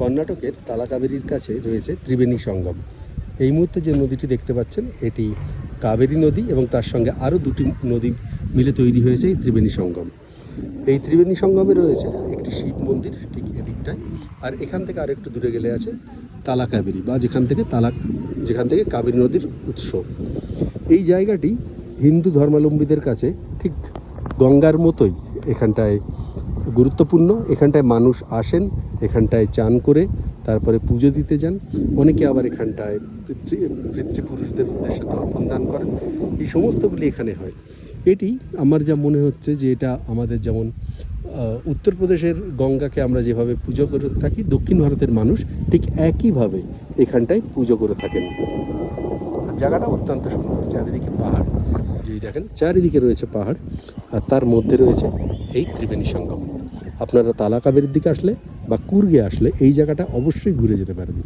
কর্ণাটকের তালাকাবেরির কাছে রয়েছে ত্রিবেণী সঙ্গম। এই মুহূর্তে যে নদীটি দেখতে পাচ্ছেন এটি কাবেরী নদী এবং তার সঙ্গে আরও দুটি নদী মিলে তৈরি হয়েছে এই ত্রিবেণী সঙ্গম। এই ত্রিবেণী সঙ্গমে রয়েছে একটি শিব মন্দির ঠিক এদিকটায়, আর এখান থেকে আরেকটু দূরে গেলে আছে তালাকাবেরী বা যেখান থেকে কাবেরী নদীর উৎস। এই জায়গাটি হিন্দু ধর্মাবলম্বীদের কাছে ঠিক গঙ্গার মতোই এখানটায় গুরুত্বপূর্ণ। এখানটায় মানুষ আসেন, এখানটায় চান করে তারপরে পুজো দিতে যান। অনেকে আবার এখানটায় পিতৃপুরুষদের উদ্দেশ্যে তর্পণ দান করেন। এই সমস্তগুলি এখানে হয়। এটি আমার যা মনে হচ্ছে যে এটা আমাদের যেমন উত্তরপ্রদেশের গঙ্গাকে আমরা যেভাবে পুজো করে থাকি, দক্ষিণ ভারতের মানুষ ঠিক একইভাবে এখানটায় পুজো করে থাকেন। জায়গাটা অত্যন্ত সুন্দর, চারিদিকে পাহাড়। যদি দেখেন চারিদিকে রয়েছে পাহাড়, আর তার মধ্যে রয়েছে এই ত্রিবেণী সঙ্গম। আপনারা তালাকাবেরির দিকে আসলে বা কুর্গে আসলে এই জায়গাটা অবশ্যই ঘুরে যেতে পারেন।